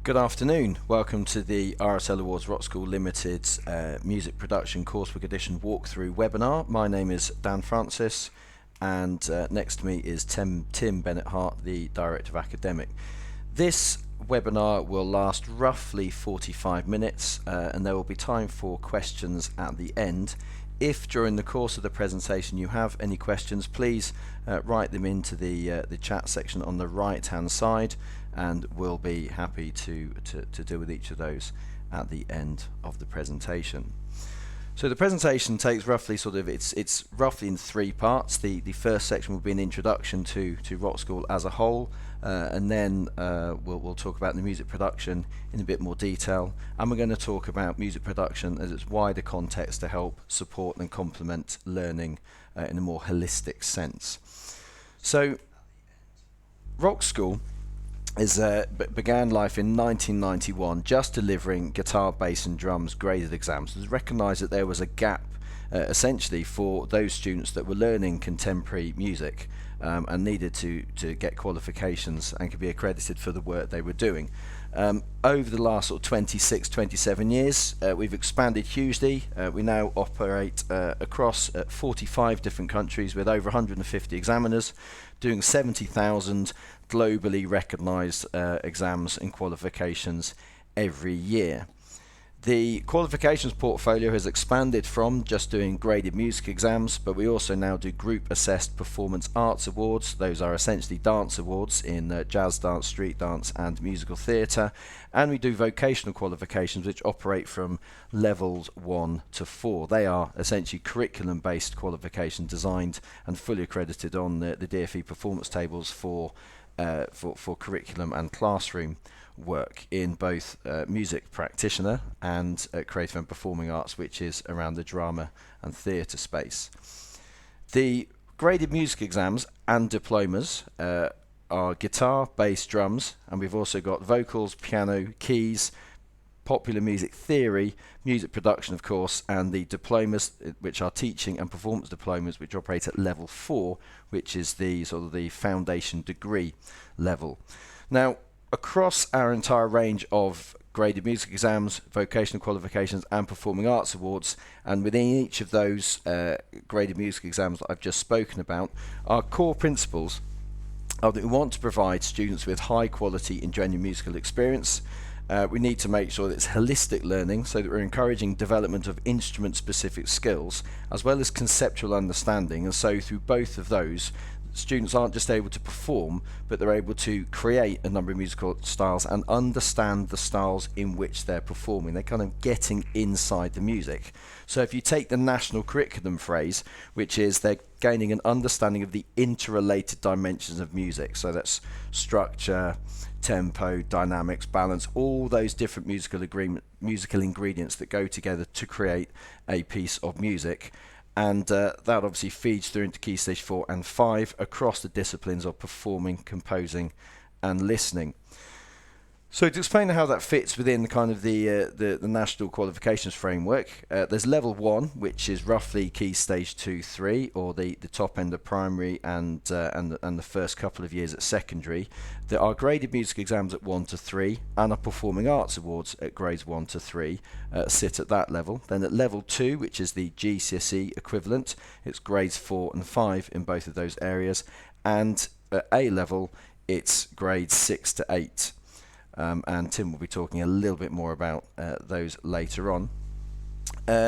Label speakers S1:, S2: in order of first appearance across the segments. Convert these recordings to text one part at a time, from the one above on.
S1: Good afternoon. Welcome to the RSL Awards Rock School Limited Music Production Coursework Edition walkthrough webinar. My name is Dan Francis, and next to me is Tim Bennett-Hart, the Director of Academic. This webinar will last roughly 45 minutes and there will be time for questions at the end. If during the course of the presentation you have any questions, please write them into the chat section on the right hand side, and we'll be happy to deal with each of those at the end of the presentation. So the presentation takes roughly it's roughly in three parts. The first section will be an introduction to rock school as a whole, and then we'll talk about the music production in a bit more detail, and we're going to talk about music production as its wider context to help support and complement learning in a more holistic sense. So rock school began life in 1991, just delivering guitar, bass and drums graded exams. It was recognised that there was a gap essentially for those students that were learning contemporary music and needed to get qualifications and could be accredited for the work they were doing. Over the last 26, 27 years, we've expanded hugely. We now operate across 45 different countries with over 150 examiners, doing 70,000 globally recognised exams and qualifications every year. The qualifications portfolio has expanded from just doing graded music exams, but we also now do group assessed performance arts awards. Those are essentially dance awards in jazz dance, street dance and musical theatre, and we do vocational qualifications which operate from levels 1 to 4. They are essentially curriculum based qualifications designed and fully accredited on the DfE performance tables for curriculum and classroom work in both music practitioner and creative and performing arts, which is around the drama and theatre space. The graded music exams and diplomas are guitar, bass, drums, and we've also got vocals, piano, keys, popular music theory, music production of course, and the diplomas which are teaching and performance diplomas which operate at level 4, which is the the foundation degree level. Now across our entire range of graded music exams, vocational qualifications and performing arts awards, and within each of those graded music exams that I've just spoken about, our core principles are that we want to provide students with high quality and genuine musical experience. We need to make sure that it's holistic learning, so that we're encouraging development of instrument specific skills as well as conceptual understanding, and so through both of those students aren't just able to perform, but they're able to create a number of musical styles and understand the styles in which they're performing. They're kind of getting inside the music. So if you take the national curriculum phrase, which is they're gaining an understanding of the interrelated dimensions of music, so that's structure, tempo, dynamics, balance, all those different musical ingredients that go together to create a piece of music. And that obviously feeds through into Key Stage 4 and 5 across the disciplines of performing, composing and listening. So to explain how that fits within kind of the national qualifications framework, there's level 1, which is roughly Key Stage 2, 3, or the top end of primary and the first couple of years at secondary. There are graded music exams at 1 to 3, and our performing arts awards at grades 1 to 3 sit at that level. Then at level 2, which is the GCSE equivalent, it's grades 4 and 5 in both of those areas, and at A level, it's grades 6 to 8. And Tim will be talking a little bit more about those later on.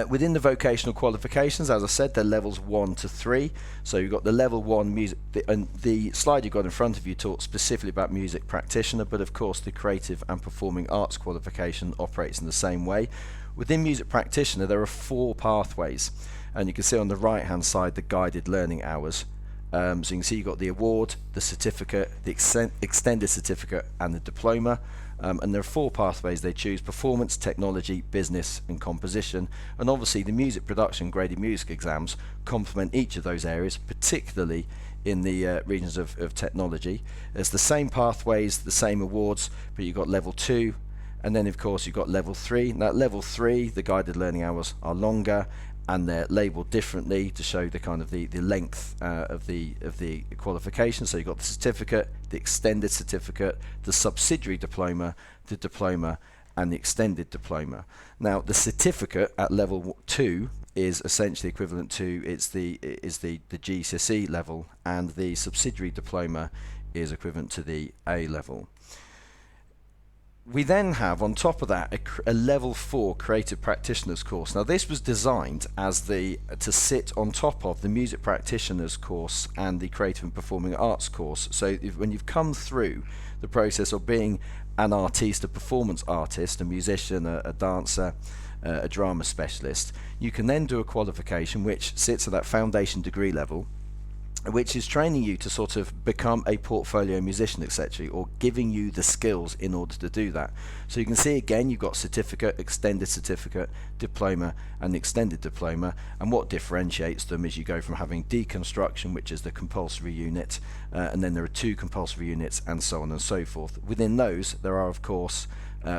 S1: Within the vocational qualifications, as I said, they're levels 1 to 3. So you've got the level 1 music, and the slide you've got in front of you talks specifically about music practitioner, but of course the creative and performing arts qualification operates in the same way. Within music practitioner, there are 4 pathways, and you can see on the right hand side the guided learning hours. So you can see you've got the award, the certificate, the extended certificate and the diploma, and there are 4 pathways they choose: performance, technology, business and composition. And obviously the music production graded music exams complement each of those areas, particularly in the regions of technology. There's the same pathways, the same awards, but you've got level 2, and then of course you've got level 3. Now at level 3 the guided learning hours are longer, and they're labelled differently to show the kind of the length of the qualification. So you've got the certificate, the extended certificate, the subsidiary diploma, the diploma, and the extended diploma. Now the certificate at level 2 is essentially equivalent to the GCSE level, and the subsidiary diploma is equivalent to the A level. We then have on top of that a level 4 creative practitioners course. Now this was designed as to sit on top of the music practitioners course and the creative and performing arts course. So when you've come through the process of being an artiste, a performance artist, a musician, a dancer, a drama specialist, you can then do a qualification which sits at that foundation degree level, which is training you to sort of become a portfolio musician, etc., or giving you the skills in order to do that. So you can see again, you've got certificate, extended certificate, diploma, and extended diploma, and what differentiates them is you go from having deconstruction, which is the compulsory unit, and then there are 2 compulsory units, and so on and so forth. Within those, there are of course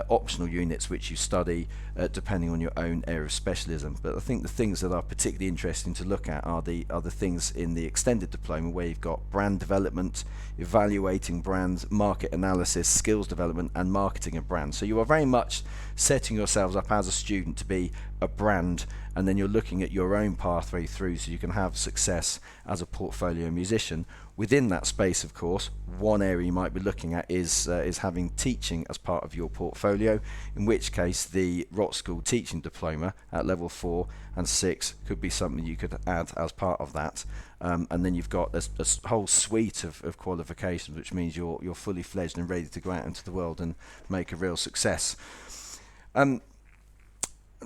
S1: optional units which you study depending on your own area of specialism. But I think the things that are particularly interesting to look at are the things in the extended diploma, where you've got brand development, evaluating brands, market analysis, skills development, and marketing of brands. So you are very much setting yourselves up as a student to be a brand, and then you're looking at your own pathway through so you can have success as a portfolio musician. Within that space, of course, one area you might be looking at is having teaching as part of your portfolio, in which case the Rock School Teaching Diploma at level 4 and 6 could be something you could add as part of that. And then you've got a whole suite of qualifications, which means you're fully fledged and ready to go out into the world and make a real success.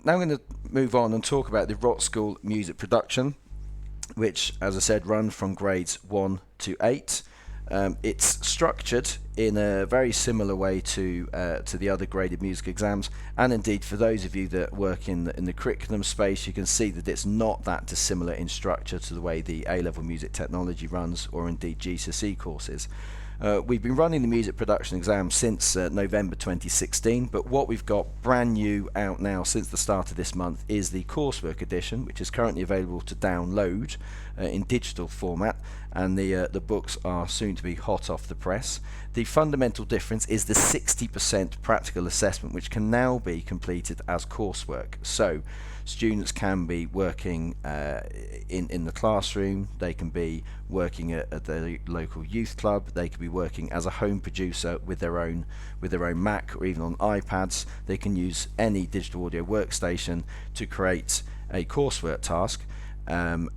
S1: Now I'm going to move on and talk about the Rock School Music Production, which, as I said, run from grades 1 to 8. It's structured in a very similar way to the other graded music exams, and indeed for those of you that work in the curriculum space, you can see that it's not that dissimilar in structure to the way the A-level music technology runs, or indeed GCSE courses. We've been running the music production exam since November 2016, but what we've got brand new out now since the start of this month is the Coursework Edition, which is currently available to download in digital format, and the books are soon to be hot off the press. The fundamental difference is the 60% practical assessment, which can now be completed as coursework. So students can be working in the classroom, they can be working at the local youth club, they can be working as a home producer with their own Mac or even on iPads. They can use any digital audio workstation to create a coursework task, and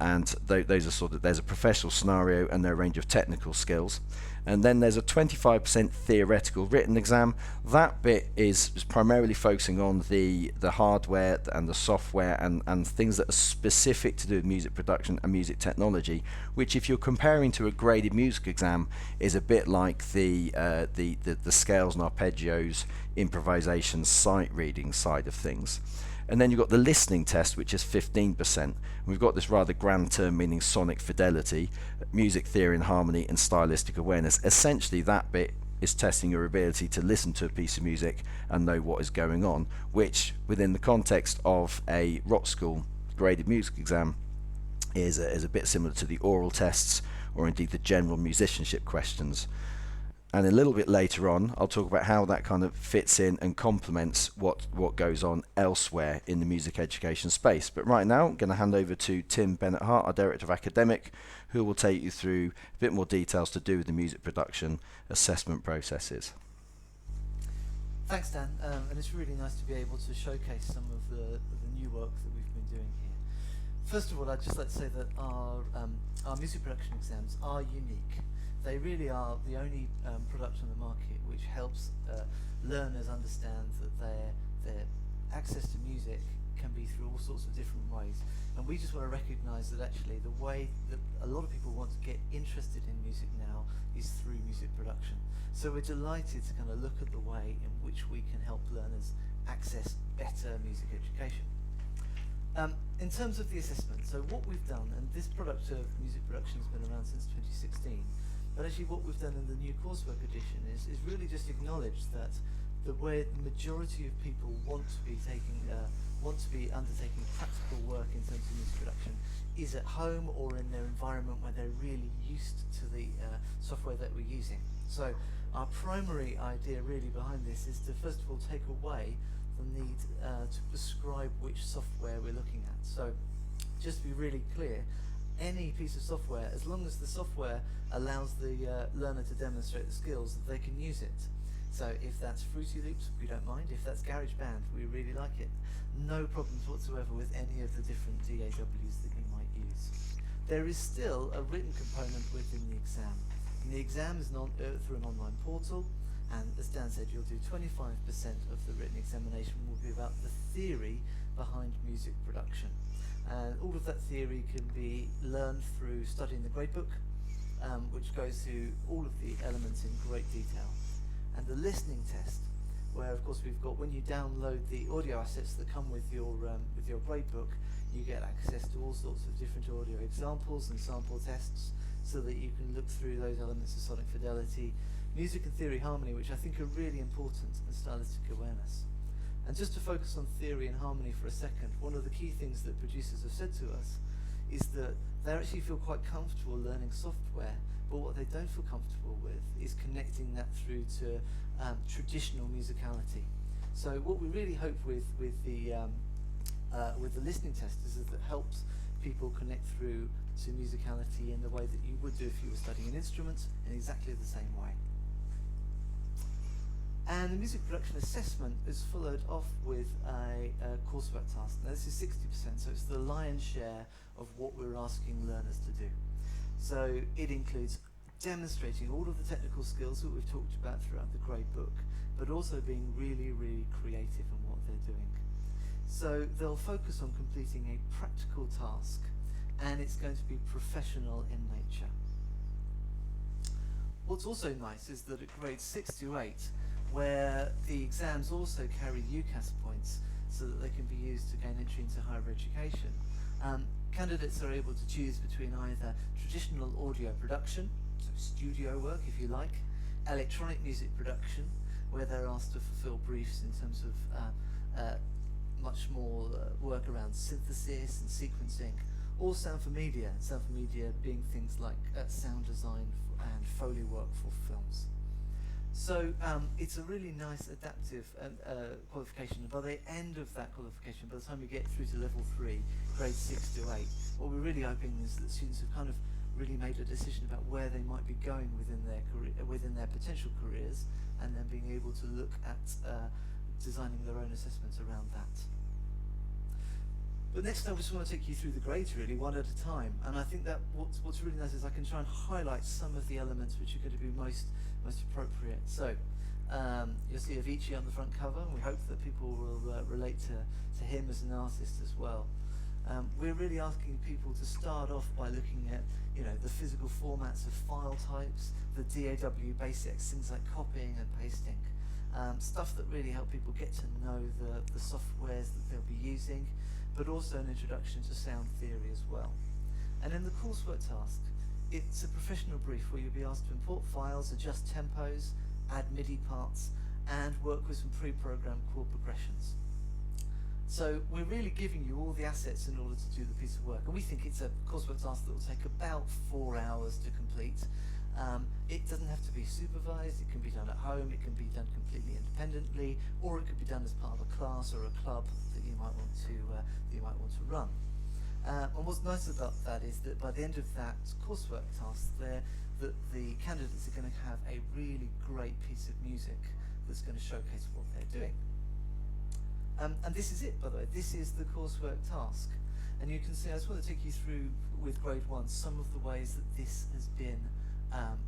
S1: those are there's a professional scenario and there are a range of technical skills. And then there's a 25% theoretical written exam. That bit is primarily focusing on the hardware and the software and things that are specific to do with music production and music technology, which, if you're comparing to a graded music exam, is a bit like the scales and arpeggios, improvisation, sight reading side of things. And then you've got the listening test, which is 15%. We've got this rather grand term meaning sonic fidelity, music theory and harmony, and stylistic awareness. Essentially, that bit is testing your ability to listen to a piece of music and know what is going on, which, within the context of a rock school graded music exam, is a bit similar to the oral tests or indeed the general musicianship questions. And a little bit later on, I'll talk about how that kind of fits in and complements what goes on elsewhere in the music education space. But right now, I'm going to hand over to Tim Bennett-Hart, our Director of Academic, who will take you through a bit more details to do with the music production assessment processes.
S2: Thanks, Dan. And it's really nice to be able to showcase some of the new work that we've been doing here. First of all, I'd just like to say that our music production exams are unique. They really are the only product on the market which helps learners understand that their access to music can be through all sorts of different ways. And we just want to recognise that actually the way that a lot of people want to get interested in music now is through music production. So we're delighted to kind of look at the way in which we can help learners access better music education. In terms of the assessment, so what we've done, and this product of music production has been around since 2016, but actually what we've done in the new Coursework Edition is really just acknowledge that where the majority of people want to be undertaking practical work in terms of music production is at home or in their environment where they're really used to the software that we're using. So our primary idea really behind this is to first of all take away the need to prescribe which software we're looking at. So just to be really clear, any piece of software, as long as the software allows the learner to demonstrate the skills, that they can use it. So if that's Fruity Loops, we don't mind. If that's GarageBand, we really like it. No problems whatsoever with any of the different DAWs that you might use. There is still a written component within the exam. And the exam is through an online portal, and as Dan said, you'll do 25% of the written examination will be about the theory behind music production. And all of that theory can be learned through studying the gradebook, which goes through all of the elements in great detail. And the listening test, where of course we've got, when you download the audio assets that come with your gradebook, you get access to all sorts of different audio examples and sample tests, so that you can look through those elements of sonic fidelity, music and theory harmony, which I think are really important, and stylistic awareness. And just to focus on theory and harmony for a second, one of the key things that producers have said to us is that they actually feel quite comfortable learning software, but what they don't feel comfortable with is connecting that through to traditional musicality. So what we really hope with the listening test is that it helps people connect through to musicality in the way that you would do if you were studying an instrument, in exactly the same way. And the music production assessment is followed off with a coursework task. Now this is 60%, so it's the lion's share of what we're asking learners to do. So it includes demonstrating all of the technical skills that we've talked about throughout the grade book, but also being really, really creative in what they're doing. So they'll focus on completing a practical task, and it's going to be professional in nature. What's also nice is that at grades 6 to 8, where the exams also carry UCAS points so that they can be used to gain entry into higher education, candidates are able to choose between either traditional audio production, so studio work if you like, electronic music production, where they're asked to fulfill briefs in terms of much more work around synthesis and sequencing, or sound for media being things like sound design and Foley work for films. So it's a really nice adaptive qualification. And by the end of that qualification, by the time we get through to level 3, grades 6 to 8, what we're really hoping is that students have kind of really made a decision about where they might be going within their career, within their potential careers, and then being able to look at designing their own assessments around that. But next I just want to take you through the grades really, one at a time, and I think that what's really nice is I can try and highlight some of the elements which are going to be most appropriate. So you'll see Avicii on the front cover, and we hope that people will relate to him as an artist as well. We're really asking people to start off by looking at, the physical formats of file types, the DAW basics, things like copying and pasting, stuff that really help people get to know the softwares that they'll be using, but also an introduction to sound theory as well. And in the coursework task, it's a professional brief where you'll be asked to import files, adjust tempos, add MIDI parts, and work with some pre-programmed chord progressions. So we're really giving you all the assets in order to do the piece of work, and we think it's a coursework task that will take about 4 hours to complete. It doesn't have to be supervised, it can be done at home, it can be done completely independently, or it could be done as part of a class or a club that you might want to run. And what's nice about that is that by the end of that coursework task that the candidates are going to have a really great piece of music that's going to showcase what they're doing. And this is it, by the way, this is the coursework task. And you can see, I just want to take you through with grade 1 some of the ways that this has been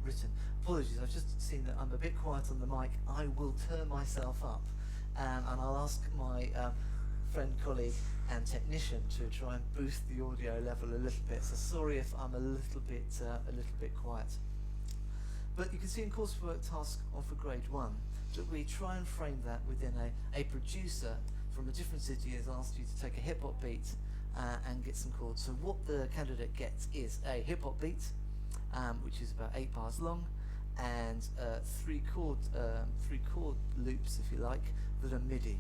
S2: written. Apologies, I've just seen that I'm a bit quiet on the mic. I will turn myself up, and I'll ask my friend, colleague and technician to try and boost the audio level a little bit. So sorry if I'm a little bit quiet. But you can see in coursework task for grade 1 that we try and frame that within a producer from a different city has asked you to take a hip hop beat and get some chords. So what the candidate gets is a hip hop beat, which is about 8 bars long, and three chord loops, if you like, that are MIDI.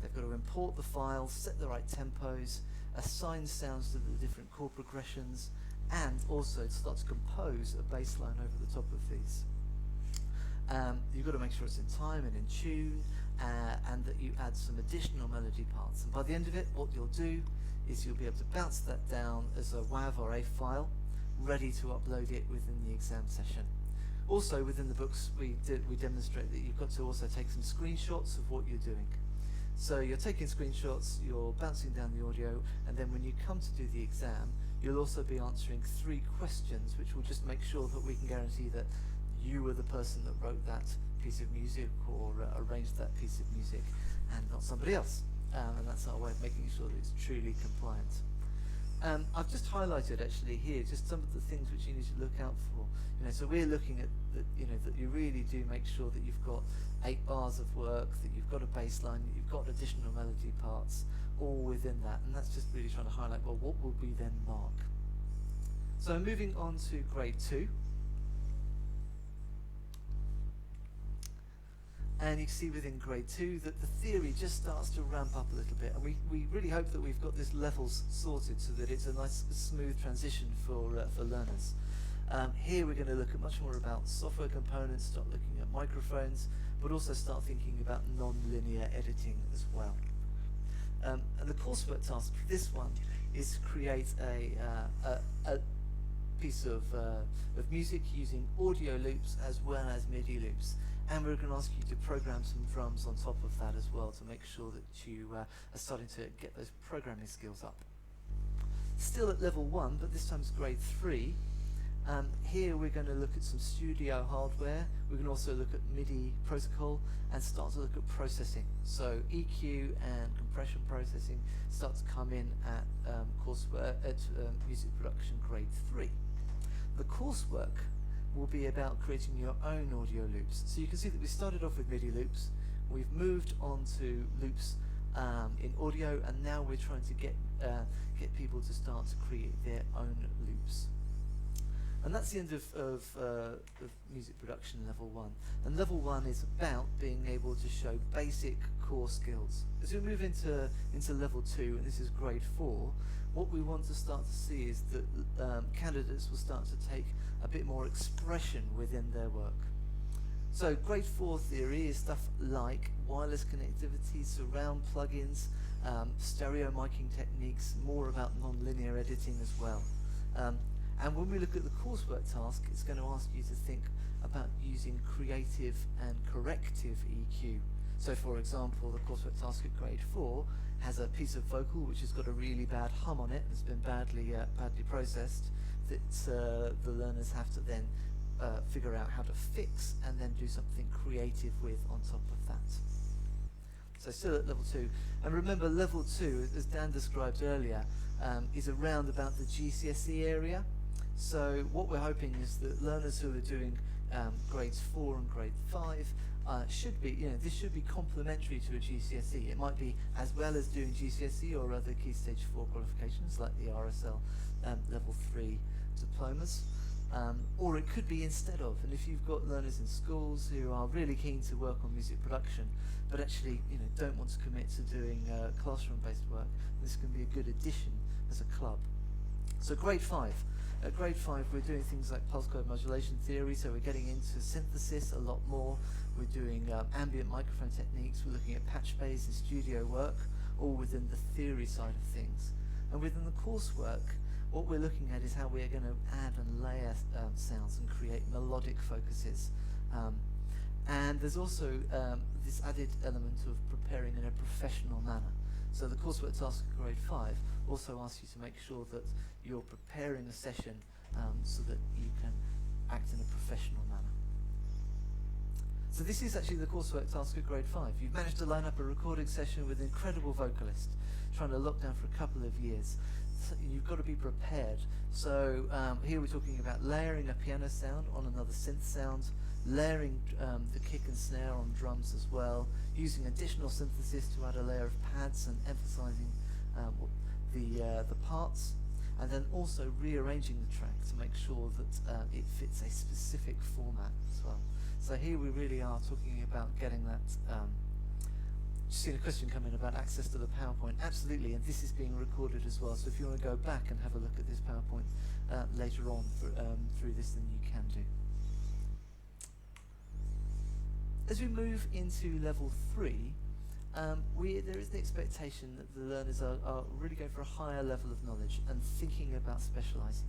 S2: They've got to import the files, set the right tempos, assign sounds to the different chord progressions, and also start to compose a bass line over the top of these. You've got to make sure it's in time and in tune, and that you add some additional melody parts. And by the end of it, what you'll do is you'll be able to bounce that down as a WAV or a file, ready to upload it within the exam session. Also, within the books, we demonstrate that you've got to also take some screenshots of what you're doing. So you're taking screenshots, you're bouncing down the audio, and then when you come to do the exam, you'll also be answering 3 questions, which will just make sure that we can guarantee that you were the person that wrote that piece of music or arranged that piece of music, and not somebody else. And that's our way of making sure that it's truly compliant. I've just highlighted actually here just some of the things which you need to look out for. So we're looking at that you really do make sure that you've got 8 bars of work, that you've got a bass line, that you've got additional melody parts, all within that. And that's just really trying to highlight, well, what will we then mark? So moving on to grade 2. And you can see within grade 2 that the theory just starts to ramp up a little bit, and we really hope that we've got this levels sorted so that it's a nice smooth transition for learners. Here we're going to look at much more about software components, start looking at microphones, but also start thinking about non-linear editing as well. And the coursework task for this one is to create a piece of music using audio loops as well as MIDI loops. And we're going to ask you to program some drums on top of that as well to make sure that you are starting to get those programming skills up. Still at level 1, but this time it's grade 3. Here we're going to look at some studio hardware. We're going to also look at MIDI protocol and start to look at processing. So EQ and compression processing start to come in at coursework at music production grade 3. The coursework will be about creating your own audio loops. So you can see that we started off with MIDI loops, we've moved on to loops in audio, and now we're trying to get people to start to create their own loops. And that's the end of music production level 1. And level 1 is about being able to show basic core skills. As we move into level 2, and this is grade 4, what we want to start to see is that candidates will start to take a bit more expression within their work. So grade 4 theory is stuff like wireless connectivity, surround plugins, stereo miking techniques, more about non-linear editing as well. And when we look at the coursework task, it's going to ask you to think about using creative and corrective EQ. So for example, the coursework task at grade 4 has a piece of vocal which has got a really bad hum on it, that's been badly processed, that the learners have to then figure out how to fix and then do something creative with on top of that. So still at level 2. And remember, level 2, as Dan described earlier, is around about the GCSE area. So what we're hoping is that learners who are doing grades 4 and grade 5 should be, this should be complementary to a GCSE. It might be as well as doing GCSE or other Key Stage 4 qualifications like the RSL level 3 diplomas. Or it could be instead of. And if you've got learners in schools who are really keen to work on music production, but actually don't want to commit to doing classroom-based work, this can be a good addition as a club. So grade 5. At grade 5 we're doing things like pulse code modulation theory, so we're getting into synthesis a lot more. We're doing ambient microphone techniques, we're looking at patch bass and studio work, all within the theory side of things. And within the coursework, what we're looking at is how we're going to add and layer sounds and create melodic focuses. And there's also this added element of preparing in a professional manner. So the coursework task at grade 5 also asks you to make sure that you're preparing a session so that you can act in a professional manner. So this is actually the coursework task at grade 5. You've managed to line up a recording session with an incredible vocalist, trying to lock down for a couple of years. So you've got to be prepared. So here we're talking about layering a piano sound on another synth sound, layering the kick and snare on drums as well, using additional synthesis to add a layer of pads and emphasizing the parts, and then also rearranging the track to make sure that it fits a specific format as well. So here we really are talking about getting that. Just seen a question come in about access to the PowerPoint. Absolutely, and this is being recorded as well. So if you want to go back and have a look at this PowerPoint later on through this, then you can do. As we move into level 3, there is the expectation that the learners are really going for a higher level of knowledge and thinking about specialising.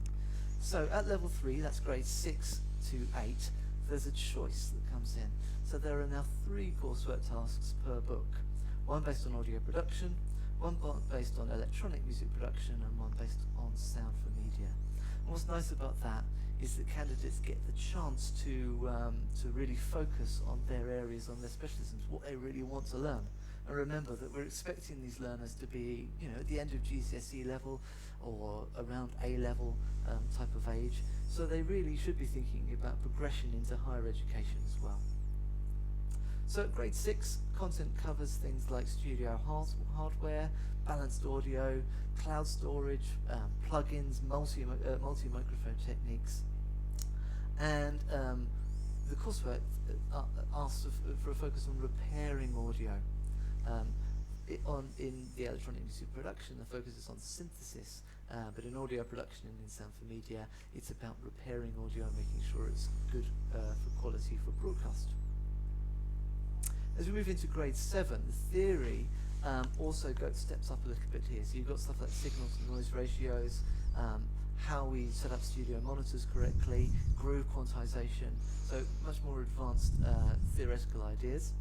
S2: So at level 3, that's grades 6 to 8, there's a choice that comes in. So there are now 3 coursework tasks per book. One based on audio production, one based on electronic music production, and one based on sound for media. And what's nice about that is that candidates get the chance to really focus on their areas, on their specialisms, what they really want to learn. And remember that we're expecting these learners to be, at the end of GCSE level or around A level type of age. So they really should be thinking about progression into higher education as well. So at grade 6, content covers things like studio hardware, balanced audio, cloud storage, plugins, multi-microphone techniques. And the coursework asks for a focus on repairing audio. In the electronic music production, the focus is on synthesis, but in audio production and in sound for media, it's about repairing audio and making sure it's good for quality for broadcast. As we move into grade 7, the theory also steps up a little bit here. So you've got stuff like signal to noise ratios, how we set up studio monitors correctly, groove quantization, so much more advanced theoretical ideas.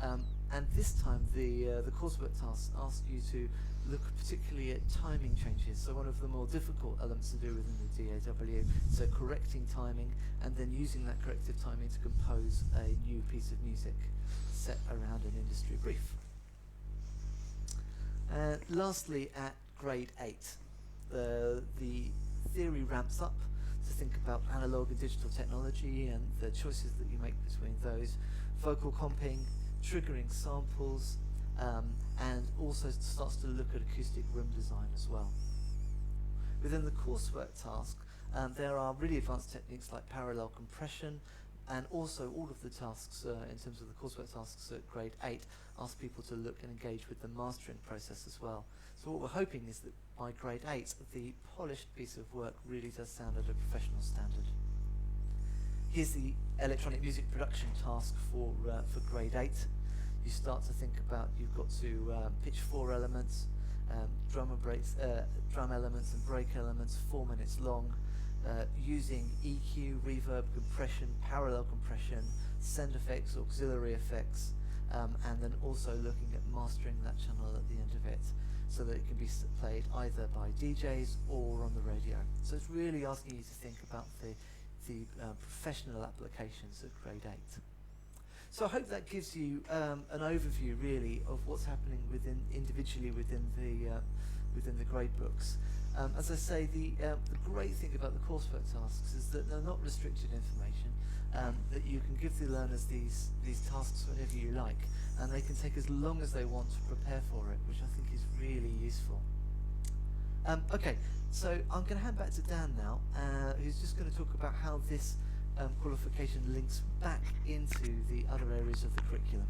S2: And this time the coursework tasks ask you to look particularly at timing changes. So one of the more difficult elements to do within the DAW, so correcting timing and then using that corrective timing to compose a new piece of music set around an industry brief. Lastly, at grade 8, the theory ramps up to think about analog and digital technology and the choices that you make between those, vocal comping, triggering samples, and also starts to look at acoustic room design as well. Within the coursework task, there are really advanced techniques like parallel compression, and also all of the tasks in terms of the coursework tasks at grade 8 ask people to look and engage with the mastering process as well. So what we're hoping is that by grade 8, the polished piece of work really does sound at a professional standard. Here's the electronic music production task for grade 8. You start to think about, you've got to pitch 4 elements, drum elements and break elements, 4 minutes long, using EQ, reverb, compression, parallel compression, send effects, auxiliary effects, and then also looking at mastering that channel at the end of it so that it can be played either by DJs or on the radio. So it's really asking you to think about the professional applications of grade 8. So I hope that gives you an overview really of what's happening individually within the grade books. As I say, the great thing about the coursework tasks is that they're not restricted information, that you can give the learners these tasks whenever you like, and they can take as long as they want to prepare for it, which I think is really useful. Okay, so I'm going to hand back to Dan now, who's just going to talk about how this qualification links back into the other areas of the curriculum.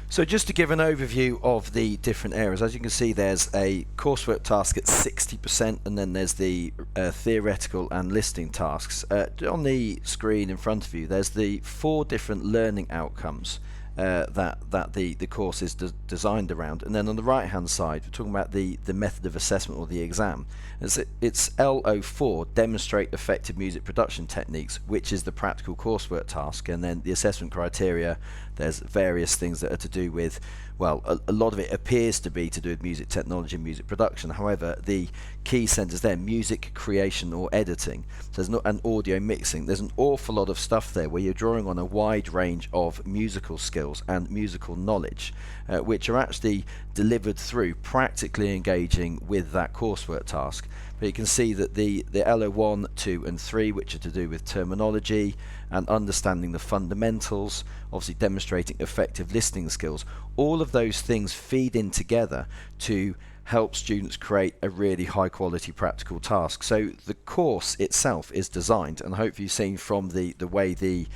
S1: So just to give an overview of the different areas, as you can see there's a coursework task at 60%, and then there's the theoretical and listening tasks. On the screen in front of you there's the 4 different learning outcomes that the course is designed around, and then on the right hand side we're talking about the method of assessment or the exam. It's L04, demonstrate effective music production techniques, which is the practical coursework task, and then the assessment criteria, there's various things that are to do with, well, a lot of it appears to be to do with music technology and music production. However, the key centres there, music creation or editing, so there's not an audio mixing. There's an awful lot of stuff there where you're drawing on a wide range of musical skills and musical knowledge, which are actually delivered through practically engaging with that coursework task. But you can see that the LO1, 2 and 3, which are to do with terminology and understanding the fundamentals, obviously demonstrating effective listening skills, all of those things feed in together to help students create a really high quality practical task. So the course itself is designed, and hopefully you've seen from the way the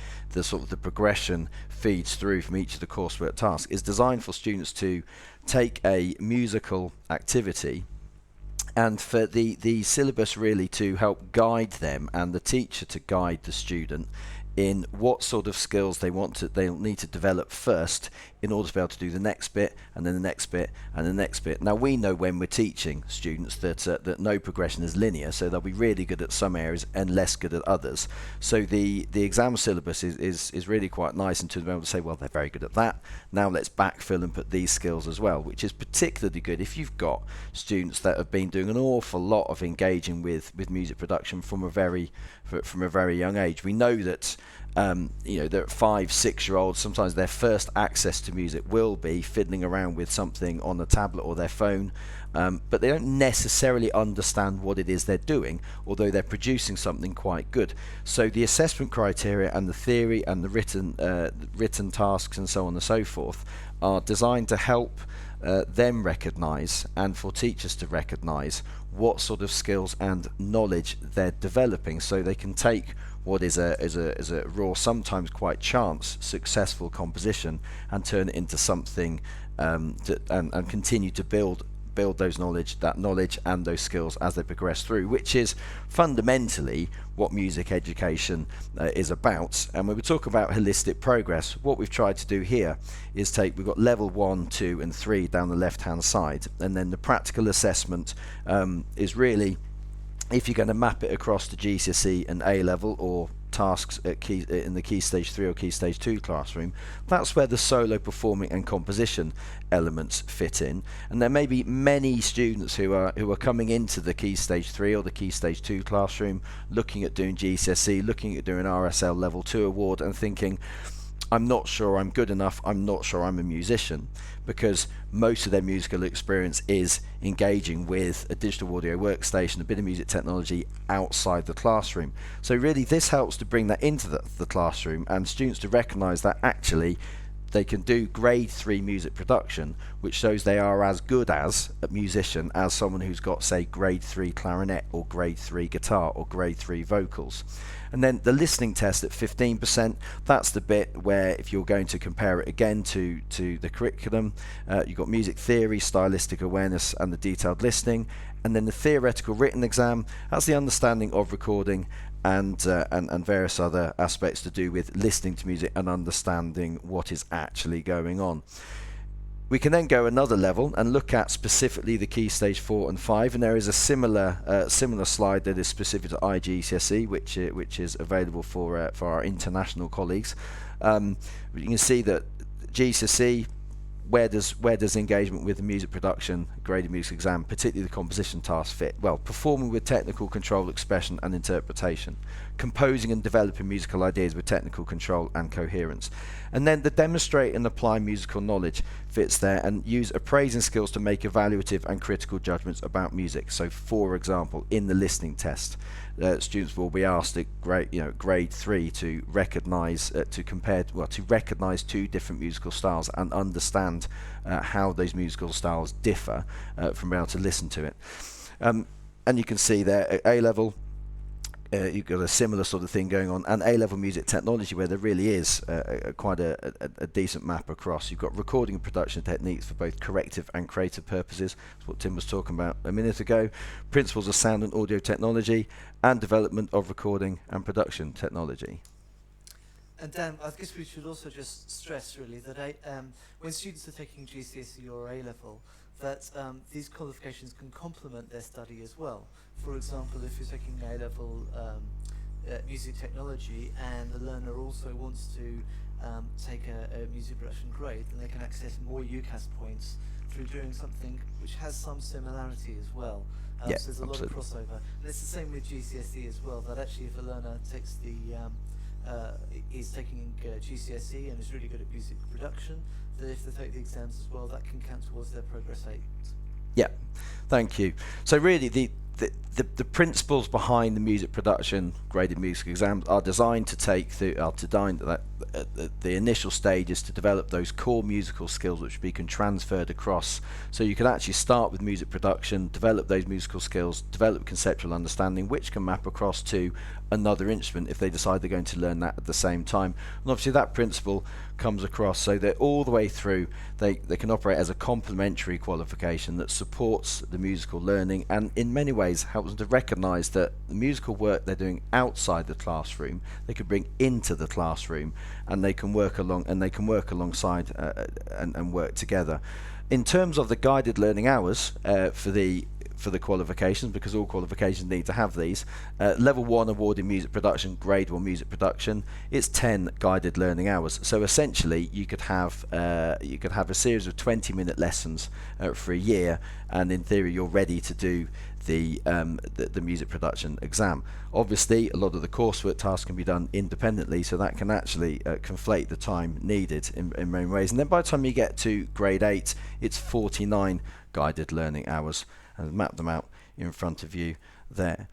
S1: sort of the progression feeds through from each of the coursework tasks, is designed for students to take a musical activity and for the syllabus really to help guide them, and the teacher to guide the student in what sort of skills they'll need to develop first in order to be able to do the next bit, and then the next bit, and the next bit. Now we know when we're teaching students that no progression is linear, so they'll be really good at some areas and less good at others. So the exam syllabus is really quite nice in terms of being able to say, well, they're very good at that, now let's backfill and put these skills as well, which is particularly good if you've got students that have been doing an awful lot of engaging with music production from a very young age. We know that they're 5-6-year-olds, sometimes their first access to music will be fiddling around with something on a tablet or their phone, but they don't necessarily understand what it is they're doing, although they're producing something quite good. So the assessment criteria and the theory and the written tasks and so on and so forth are designed to help them recognise, and for teachers to recognise, what sort of skills and knowledge they're developing, so they can take what is a raw, sometimes quite chance, successful composition and turn it into something and continue to build that knowledge and those skills as they progress through, which is fundamentally what music education is about. And when we talk about holistic progress, what we've tried to do here is we've got level 1, 2 and 3 down the left hand side, and then the practical assessment is really, if you're going to map it across to GCSE and A level, or tasks in the Key Stage 3 or Key Stage 2 classroom, that's where the solo performing and composition elements fit in. And there may be many students who are coming into the Key Stage 3 or the Key Stage 2 classroom looking at doing GCSE, looking at doing RSL Level 2 award and thinking, I'm not sure I'm good enough, I'm not sure I'm a musician, because most of their musical experience is engaging with a digital audio workstation, a bit of music technology outside the classroom. So really this helps to bring that into the classroom, and students to recognise that actually they can do grade 3 music production, which shows they are as good as a musician as someone who's got, say, grade 3 clarinet or grade 3 guitar or grade 3 vocals. And then the listening test at 15%, that's the bit where if you're going to compare it again to the curriculum, you've got music theory, stylistic awareness and the detailed listening. And then the theoretical written exam, that's the understanding of recording and various other aspects to do with listening to music and understanding what is actually going on. We can then go another level and look at specifically the Key Stage 4 and 5, and there is a similar slide that is specific to IGCSE, which is available for our international colleagues. You can see that GCSE, where does engagement with the music production graded music exam, particularly the composition task, fit? Well, performing with technical control, expression and interpretation, composing and developing musical ideas with technical control and coherence. And then the demonstrate and apply musical knowledge fits there, and use appraising skills to make evaluative and critical judgments about music. So for example, in the listening test, students will be asked at grade 3 to recognise to recognise 2 different musical styles and understand how those musical styles differ from being able to listen to it. And you can see there at A level, you've got a similar sort of thing going on, and A-level music technology, where there really is quite a decent map across. You've got recording and production techniques for both corrective and creative purposes. That's what Tim was talking about a minute ago. Principles of sound and audio technology, and development of recording and production technology.
S2: And Dan, I guess we should also just stress really that when students are taking GCSE or A-level, that these qualifications can complement their study as well. For example, if you're taking A-level music technology and the learner also wants to take a music production grade, then they can access more UCAS points through doing something which has some similarity as well.
S1: Yeah,
S2: so there's a lot of crossover. And it's the same with GCSE as well, that actually if a learner takes is taking GCSE and is really good at music production, that if they take the exams as well, that can count towards their progress 8.
S1: Yeah, thank you. So really the the principles behind the music production graded music exams are designed to the initial stage is to develop those core musical skills which can transferred across. So you can actually start with music production, develop those musical skills, develop conceptual understanding, which can map across to another instrument if they decide they're going to learn that at the same time. And obviously that principle comes across so that all the way through they can operate as a complementary qualification that supports the musical learning and in many ways helps them to recognise that the musical work they're doing outside the classroom they could bring into the classroom, and they can work alongside and work together. In terms of the guided learning hours for the qualifications, because all qualifications need to have these, level 1 awarded music production, grade 1 music production, it's 10 guided learning hours. So essentially you could have a series of 20-minute lessons for a year, and in theory you're ready to do the music production exam. Obviously a lot of the coursework tasks can be done independently, so that can actually conflate the time needed in many ways. And then by the time you get to grade 8 it's 49 guided learning hours, and map them out in front of you there.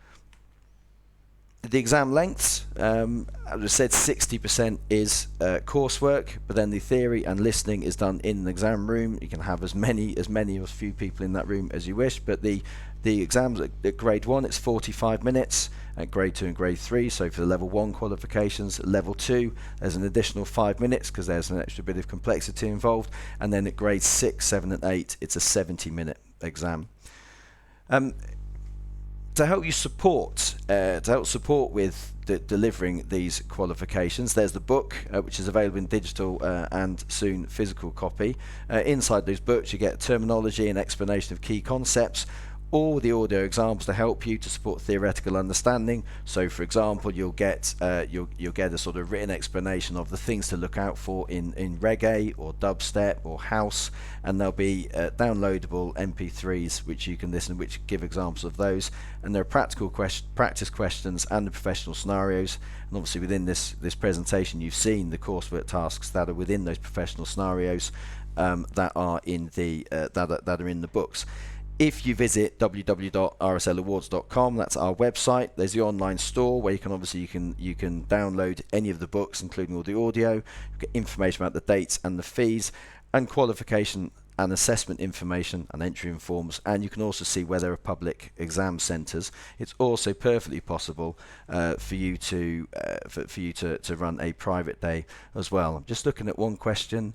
S1: The exam lengths, as I said, 60% is coursework, but then the theory and listening is done in the exam room. You can have as many or as few people in that room as you wish, but the exams at grade 1 it's 45 minutes, at grade 2 and grade 3, so for the level 1 qualifications. Level 2 there's an additional 5 minutes because there's an extra bit of complexity involved, and then at grades 6, 7 and 8 it's a 70-minute exam. To help support with delivering these qualifications, there's the book which is available in digital and soon physical copy. Inside those books you get terminology and explanation of key concepts, all the audio examples to help you to support theoretical understanding. So for example you'll get a sort of written explanation of the things to look out for in reggae or dubstep or house, and there'll be downloadable MP3s which you can listen, which give examples of those, and there are practice questions and the professional scenarios. And obviously within this presentation you've seen the coursework tasks that are within those professional scenarios that are in the books. If you visit www.rslawards.com, that's our website, there's the online store where you can download any of the books, including all the audio. You get information about the dates and the fees, and qualification and assessment information and entry forms, and you can also see where there are public exam centres. It's also perfectly possible for you to run a private day as well. I'm just looking at one question.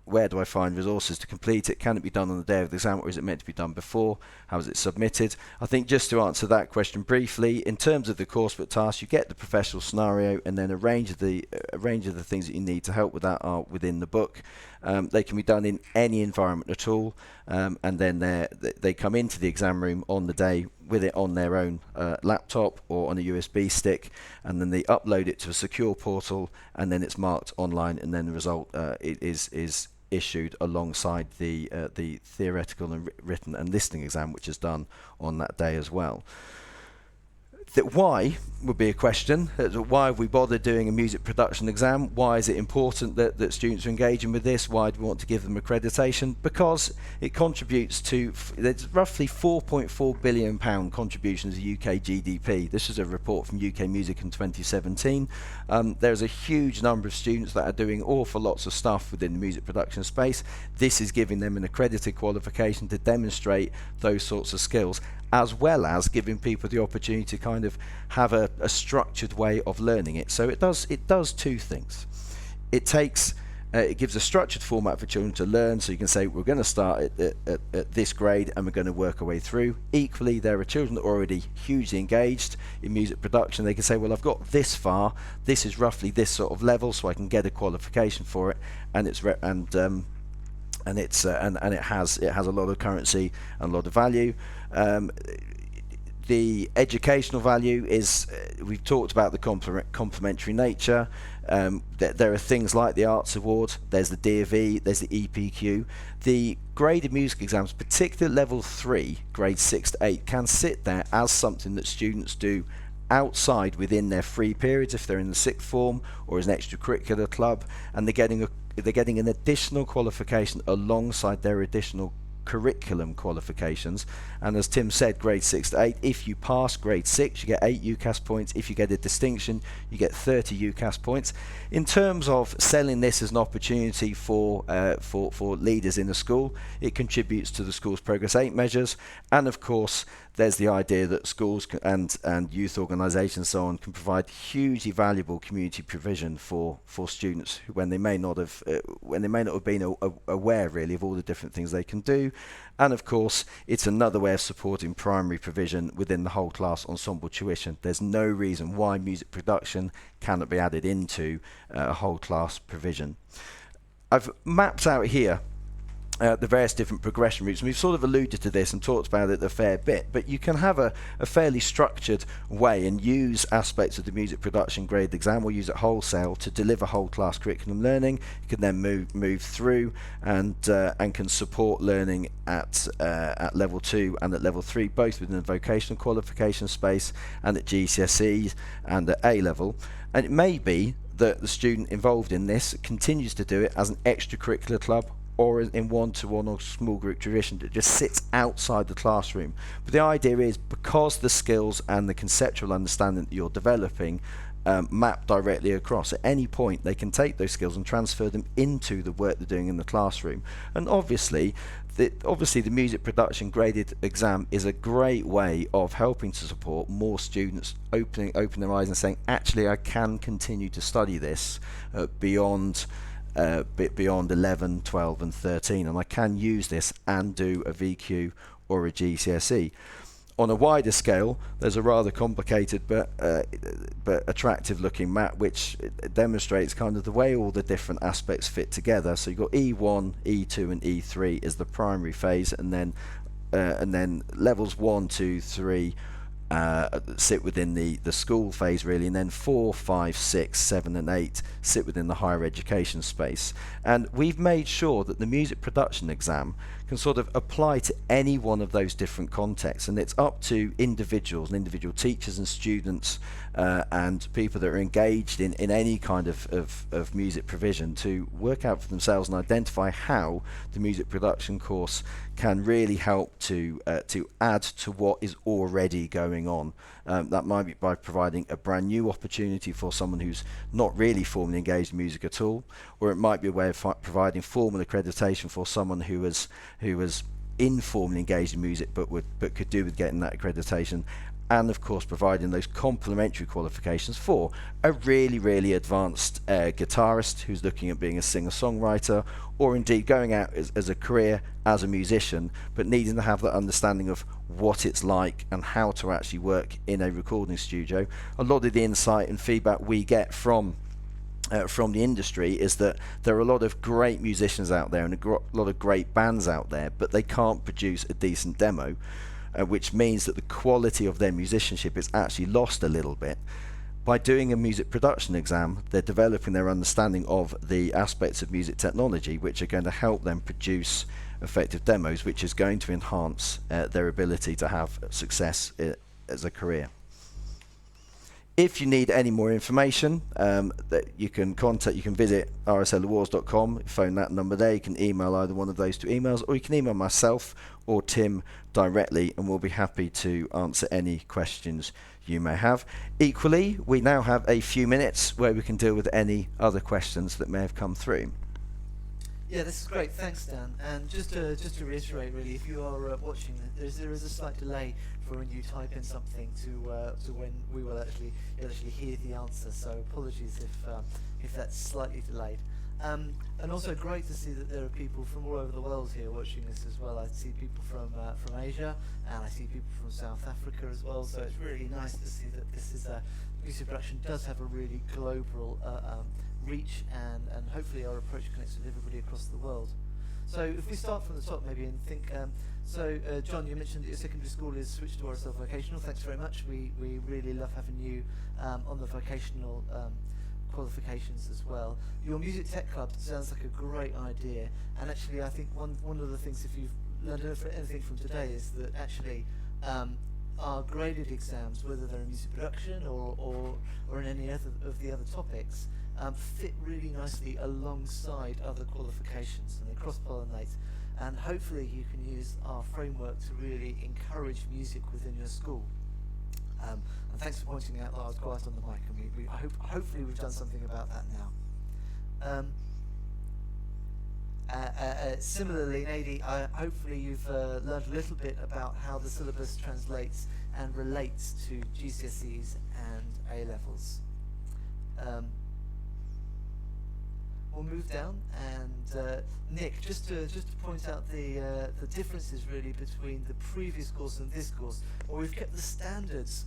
S1: Where do I find resources to complete it? Can it be done on the day of the exam, or is it meant to be done before? How is it submitted? I think just to answer that question briefly, in terms of the coursework task, you get the professional scenario, and then a range of the things that you need to help with that are within the book. They can be done in any environment at all, and then they come into the exam room on the day with it on their own laptop or on a USB stick, and then they upload it to a secure portal, and then it's marked online, and then the result is issued alongside the theoretical and written and listening exam, which is done on that day as well. That why would be a question. Why have we bothered doing a music production exam? Why is it important that students are engaging with this? Why do we want to give them accreditation? Because it contributes to, there's roughly £4.4 billion contribution to the UK GDP. This is a report from UK Music in 2017. There's a huge number of students that are doing awful lots of stuff within the music production space. This is giving them an accredited qualification to demonstrate those sorts of skills, as well as giving people the opportunity to kind of have a structured way of learning it. So it does two things. It gives a structured format for children to learn, so you can say we're going to start at this grade and we're going to work our way through. Equally, there are children that are already hugely engaged in music production. They can say, well, I've got this far, this is roughly this sort of level, so I can get a qualification for it, and it has a lot of currency and a lot of value. The educational value is, we've talked about the complementary nature. There are things like the Arts Award, there's the DFE, there's the EPQ. The graded music exams, particularly level 3, grades 6 to 8, can sit there as something that students do outside within their free periods if they're in the sixth form or as an extracurricular club, and they're getting an additional qualification alongside their additional curriculum qualifications. And as Tim said, grade 6 to 8, if you pass grade 6, you get 8 UCAS points. If you get a distinction, you get 30 UCAS points. In terms of selling this as an opportunity for leaders in the school, it contributes to the school's Progress 8 measures. And of course, there's the idea that schools and youth organisations and so on can provide hugely valuable community provision for students who, when they may not have been aware really of all the different things they can do. And of course, it's another way of supporting primary provision within the whole class ensemble tuition. There's no reason why music production cannot be added into a whole class provision. I've mapped out here the various different progression routes, and we've sort of alluded to this and talked about it a fair bit, but you can have a fairly structured way and use aspects of the music production grade exam, or use it wholesale to deliver whole class curriculum learning. You can then move through and can support learning at level 2 and at level 3, both within the vocational qualification space and at GCSE and at A level. And it may be that the student involved in this continues to do it as an extracurricular club, or in one-to-one or small group tradition that just sits outside the classroom. But the idea is, because the skills and the conceptual understanding that you're developing map directly across, at any point they can take those skills and transfer them into the work they're doing in the classroom. And obviously the music production graded exam is a great way of helping to support more students open their eyes and saying, actually I can continue to study this beyond 11, 12 and 13, and I can use this and do a VQ or a GCSE. On a wider scale, there's a rather complicated but attractive looking map which demonstrates kind of the way all the different aspects fit together. So you've got E1, E2 and E3 is the primary phase, and then levels 1, 2, 3 sit within the school phase really, and then 4, 5, 6, 7 and 8 sit within the higher education space. And we've made sure that the music production exam can sort of apply to any one of those different contexts, and it's up to individuals and individual teachers and students and people that are engaged in any kind of music provision to work out for themselves and identify how the music production course can really help to add to what is already going on. That might be by providing a brand new opportunity for someone who's not really formally engaged in music at all, or it might be a way of providing formal accreditation for someone who was informally engaged in music but could do with getting that accreditation. And of course providing those complementary qualifications for a really advanced guitarist who's looking at being a singer-songwriter, or indeed going out as a career as a musician, but needing to have that understanding of what it's like and how to actually work in a recording studio. A lot of the insight and feedback we get from the industry is that there are a lot of great musicians out there and a lot of great bands out there, but they can't produce a decent demo, which means that the quality of their musicianship is actually lost a little bit. By doing a music production exam, they're developing their understanding of the aspects of music technology which are going to help them produce effective demos, which is going to enhance their ability to have success as a career. If you need any more information, that you can visit rslawards.com, phone that number there, you can email either one of those two emails, or you can email myself or Tim directly, and we'll be happy to answer any questions you may have. Equally, we now have a few minutes where we can deal with any other questions that may have come through.
S2: Yeah, this is great. Thanks, Dan. And just to reiterate, really, if you are watching, there is a slight delay for when you type in something to when we will actually hear the answer. So apologies if that's slightly delayed. And also great to see that there are people from all over the world here watching this as well. I see people from Asia, and I see people from South Africa as well. So it's really nice to see that this is music production does have a really global reach, and hopefully our approach connects with everybody across the world. So if we start from the top maybe and think, John, you mentioned that your secondary school is switched to RSL vocational. Thanks very much. We really love having you on the vocational qualifications as well. Your music tech club sounds like a great idea, and actually I think one of the things, if you've learned anything from today, is that actually our graded exams, whether they're in music production or in any other of the other topics, fit really nicely alongside other qualifications, and they cross-pollinate. and hopefully you can use our framework to really encourage music within your school. And thanks for pointing out that I was quiet on the mic, and hopefully we've done something about that now. Similarly, Nady, hopefully you've learned a little bit about how the syllabus translates and relates to GCSEs and A-levels. We'll move down, and Nick, just to point out the differences really between the previous course and this course. Well, we've kept the standards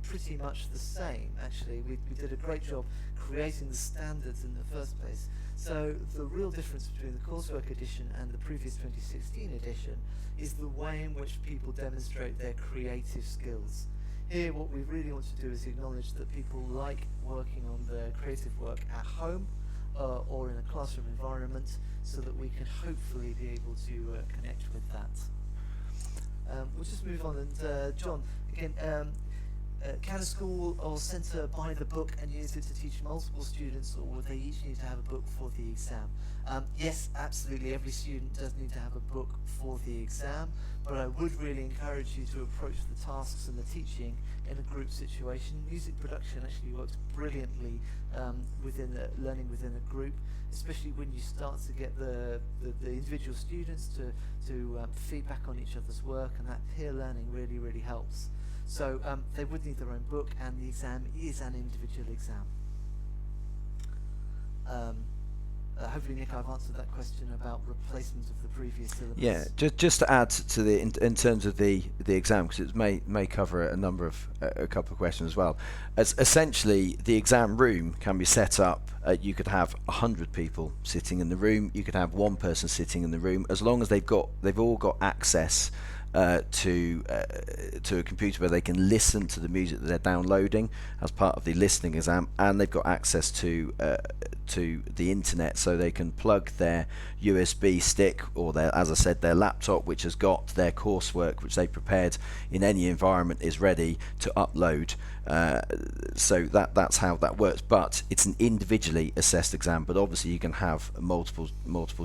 S2: pretty much the same. Actually, we did a great job creating the standards in the first place. So the real difference between the Coursework Edition and the previous 2016 edition is the way in which people demonstrate their creative skills. Here, what we really want to do is acknowledge that people like working on their creative work at home or in a classroom environment, so that we can hopefully be able to connect with that. We'll just move on, and John, again, can a school or centre buy the book and use it to teach multiple students, or would they each need to have a book for the exam? Yes, absolutely, every student does need to have a book for the exam, but I would really encourage you to approach the tasks and the teaching in a group situation. Music production actually works brilliantly learning within a group, especially when you start to get the individual students to feedback on each other's work, and that peer learning really, really helps. So they would need their own book, and the exam is an individual exam. Hopefully, Nick, I've answered that question about replacement of the previous syllabus.
S1: Yeah, just to add to the in terms of the exam, because it may cover a couple of questions as well. As essentially, the exam room can be set up. You could have 100 people sitting in the room. You could have one person sitting in the room, as long as they've all got access to a computer where they can listen to the music that they're downloading as part of the listening exam, and they've got access to the internet, so they can plug their USB stick or as I said, their laptop, which has got their coursework, which they prepared in any environment, is ready to upload. So that's how that works. But it's an individually assessed exam. But obviously, you can have multiple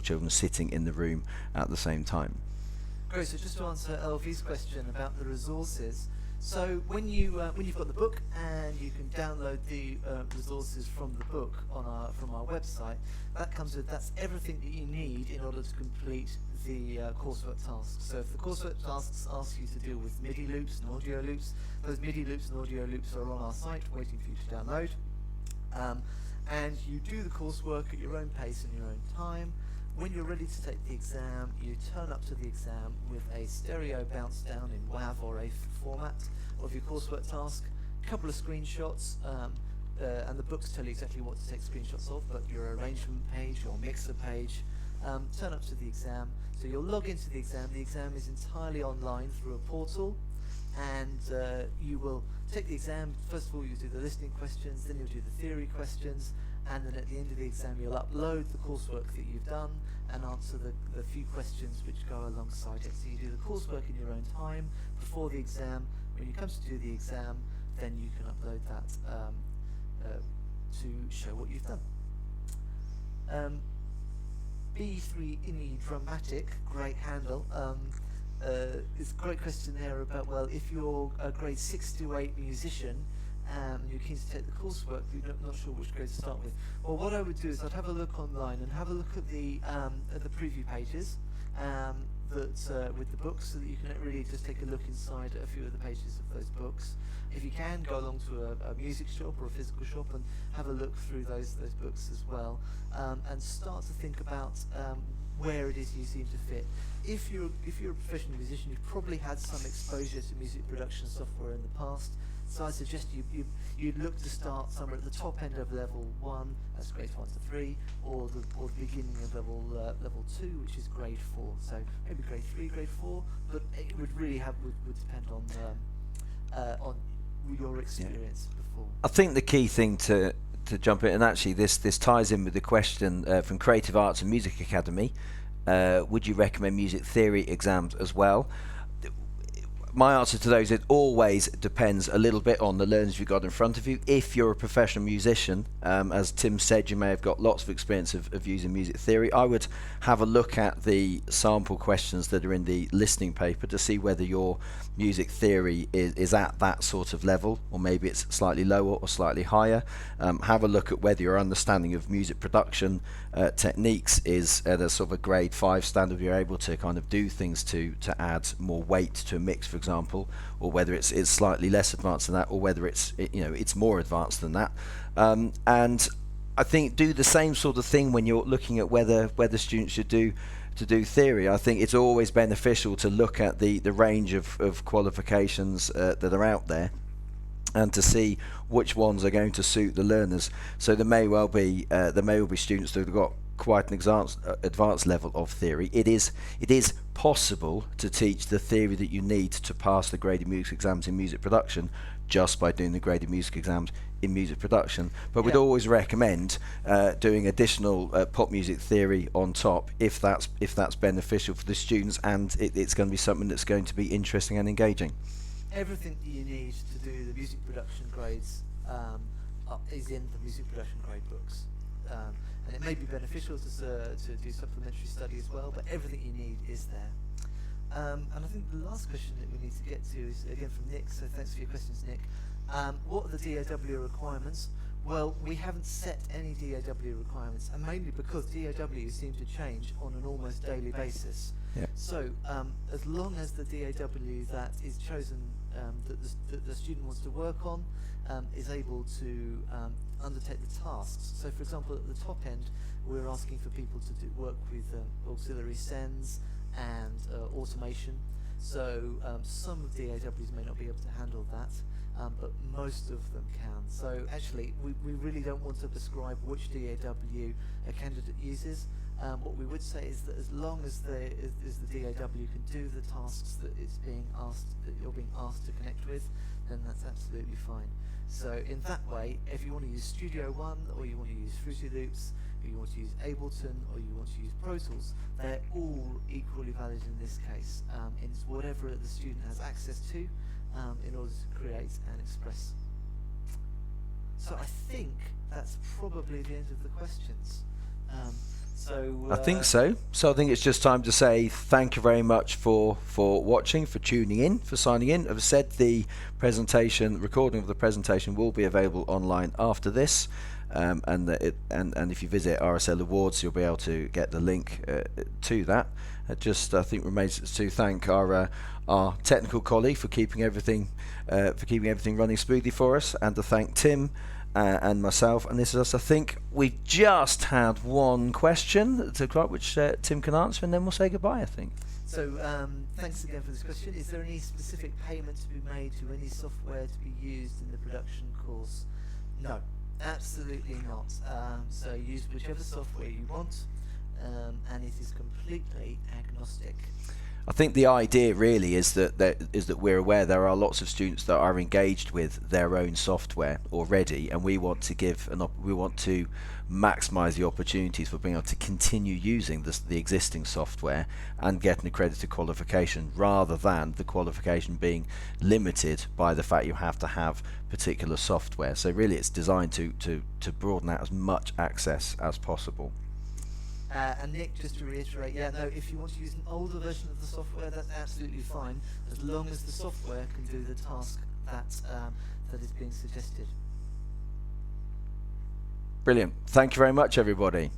S1: children sitting in the room at the same time.
S2: Great. So just to answer LV's question about the resources, so when you've got the book and you can download the resources from the book from our website, that's everything that you need in order to complete the coursework tasks. So if the coursework tasks ask you to deal with MIDI loops and audio loops, those MIDI loops and audio loops are on our site waiting for you to download, and you do the coursework at your own pace and your own time. When you're ready to take the exam, you turn up to the exam with a stereo bounce down in WAV or AF format of your coursework task, a couple of screenshots, and the books tell you exactly what to take screenshots of, but your arrangement page, your mixer page, turn up to the exam. So you'll log into the exam. The exam is entirely online through a portal, and you will take the exam. First of all, you do the listening questions, then you'll do the theory questions, and then at the end of the exam you'll upload the coursework that you've done and answer the few questions which go alongside it. So you do the coursework in your own time before the exam. When you come to do the exam, then you can upload that to show what you've done. B3 INI Dramatic, great handle. It's a great question there about, well, if you're a grade 6 to 8 musician, you're keen to take the coursework, but you're not sure which grade to start with. Well, what I would do is I'd have a look online and have a look at the preview pages with the books, so that you can really just take a look inside a few of the pages of those books. If you can, go along to a music shop or a physical shop and have a look through those books as well, and start to think about where it is you seem to fit. If you're a professional musician, you've probably had some exposure to music production software in the past. So I suggest you'd look to start somewhere at the top end of level 1, that's grades 1 to 3, or the beginning of level 2, which is grade 4. So maybe grade 3, grade 4, but it would really would depend on your experience before.
S1: I think the key thing to jump in, and actually this ties in with the question from Creative Arts and Music Academy. Would you recommend music theory exams as well? my answer to those, it always depends a little bit on the learners you've got in front of you. If you're a professional musician, as Tim said, you may have got lots of experience of using music theory. I would have a look at the sample questions that are in the listening paper to see whether your music theory is at that sort of level, or maybe it's slightly lower or slightly higher. Have a look at whether your understanding of music production techniques is at a sort of a grade 5 standard. You're able to kind of do things to add more weight to a mix, for example, or whether it's slightly less advanced than that, or whether it's more advanced than that. And I think do the same sort of thing when you're looking at whether students should do theory. I think it's always beneficial to look at the range of qualifications that are out there, and to see which ones are going to suit the learners. So there may well be students that have got quite an advanced level of theory. It is possible to teach the theory that you need to pass the graded music exams in music production just by doing the graded music exams in music production, but we'd always recommend doing additional pop music theory on top if that's beneficial for the students, and it's going to be something that's going to be interesting and engaging.
S2: Everything that you need to do the music production grades is in the music production grade books, and it may be beneficial to do supplementary study as well, but everything you need is there. And I think the last question that we need to get to is again from Nick, so thanks for your questions, Nick. What are the DAW requirements? Well, we haven't set any DAW requirements, and mainly because DAW seem to change on an almost daily basis.
S1: Yeah.
S2: So as long as the DAW that is chosen, that the student wants to work on, is able to undertake the tasks. So for example, at the top end, we're asking for people to work with auxiliary sends and automation. So some of the DAWs may not be able to handle that, but most of them can. So actually, we really don't want to prescribe which DAW a candidate uses. What we would say is that as long as the DAW can do the tasks that you're being asked to connect with, then that's absolutely fine. So in that way, if you want to use Studio One, or you want to use Fruity Loops, or you want to use Ableton, or you want to use Pro Tools, they're all equally valid in this case. It's whatever the student has access to in order to create and express. So I think that's probably the end of the questions.
S1: I think so. So I think it's just time to say thank you very much for watching, for tuning in, for signing in. As I said, the recording of the presentation will be available online after this, and if you visit RSL Awards, you'll be able to get the link to that. I think remains to thank our technical colleague for keeping everything running smoothly for us, and to thank Tim and myself. And this is us. I think we've just had one question to come up, which Tim can answer, and then we'll say goodbye, I think.
S2: So thanks again for this question. Is there any specific payment to be made to any software to be used in the production course? No, absolutely not. So use whichever software you want, and it is completely agnostic.
S1: I think the idea really is that we're aware there are lots of students that are engaged with their own software already, and we want to maximise the opportunities for being able to continue using the existing software and get an accredited qualification, rather than the qualification being limited by the fact you have to have particular software. So really, it's designed to broaden out as much access as possible.
S2: And Nick, just to reiterate, if you want to use an older version of the software, that's absolutely fine, as long as the software can do the task that is being suggested.
S1: Brilliant. Thank you very much, everybody.